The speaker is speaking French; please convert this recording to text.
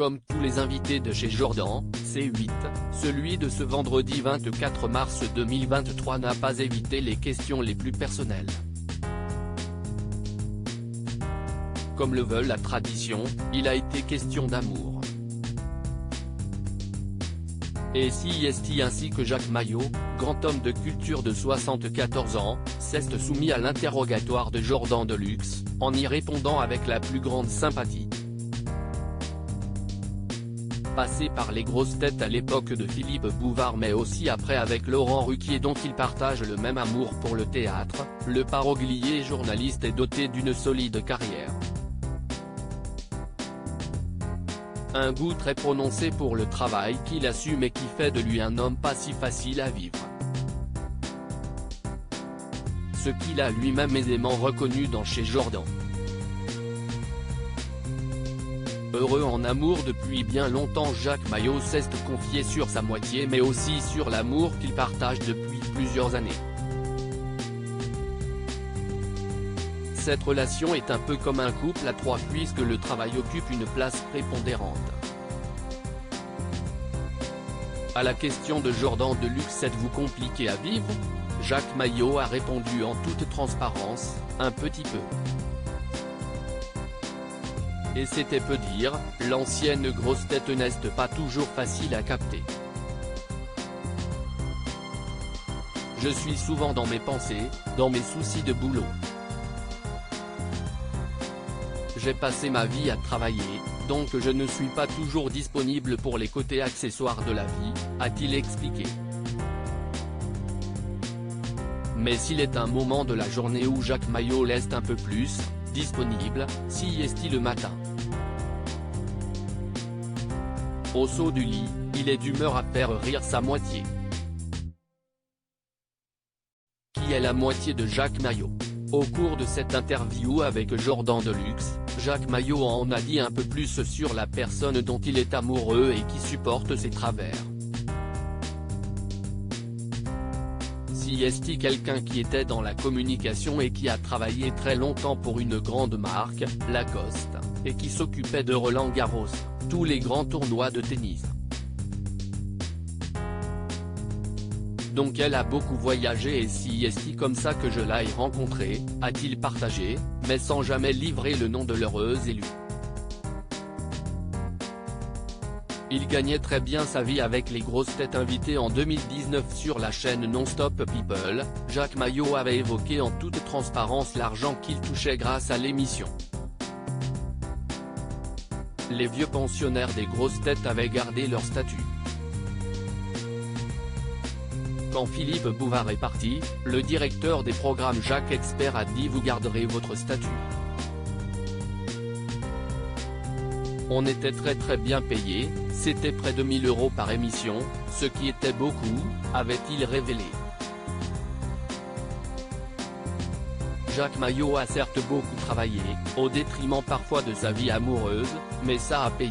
Comme tous les invités de chez Jordan, C8, celui de ce vendredi 24 mars 2023 n'a pas évité les questions les plus personnelles. Comme le veut la tradition, il a été question d'amour. Et CIST ainsi que Jacques Mayot, grand homme de culture de 74 ans, s'est soumis à l'interrogatoire de Jordan Deluxe, en y répondant avec la plus grande sympathie. Passé par les grosses têtes à l'époque de Philippe Bouvard mais aussi après avec Laurent Ruquier dont il partage le même amour pour le théâtre, le paroglier journaliste est doté d'une solide carrière. Un goût très prononcé pour le travail qu'il assume et qui fait de lui un homme pas si facile à vivre. Ce qu'il a lui-même aisément reconnu dans chez Jordan. Heureux en amour depuis bien longtemps, Jacques Mayot s'est confié sur sa moitié mais aussi sur l'amour qu'il partage depuis plusieurs années. Cette relation est un peu comme un couple à trois puisque le travail occupe une place prépondérante. À la question de Jordan Deluxe êtes-vous compliqué à vivre? Jacques Mayot a répondu en toute transparence, un petit peu. Et c'était peu dire, l'ancienne grosse tête n'est pas toujours facile à capter. Je suis souvent dans mes pensées, dans mes soucis de boulot. J'ai passé ma vie à travailler, donc je ne suis pas toujours disponible pour les côtés accessoires de la vie, a-t-il expliqué. Mais s'il est un moment de la journée où Jacques Mayot l'est un peu plus disponible, CIST le matin. Au saut du lit, il est d'humeur à faire rire sa moitié. Qui est la moitié de Jacques Mayot? Au cours de cette interview avec Jordan Deluxe, Jacques Mayot en a dit un peu plus sur la personne dont il est amoureux et qui supporte ses travers. CIST quelqu'un qui était dans la communication et qui a travaillé très longtemps pour une grande marque, Lacoste, et qui s'occupait de Roland Garros, tous les grands tournois de tennis. Donc elle a beaucoup voyagé et CIST comme ça que je l'ai rencontré, a-t-il partagé, mais sans jamais livrer le nom de l'heureuse élue. Il gagnait très bien sa vie avec les grosses têtes invitées en 2019 sur la chaîne Non-Stop People. Jacques Mayot avait évoqué en toute transparence l'argent qu'il touchait grâce à l'émission. Les vieux pensionnaires des grosses têtes avaient gardé leur statut. Quand Philippe Bouvard est parti, le directeur des programmes Jacques Expert a dit vous garderez votre statut. On était très bien payé, c'était près de 1000 € par émission, ce qui était beaucoup, avait-il révélé. Jacques Mayot a certes beaucoup travaillé, au détriment parfois de sa vie amoureuse, mais ça a payé.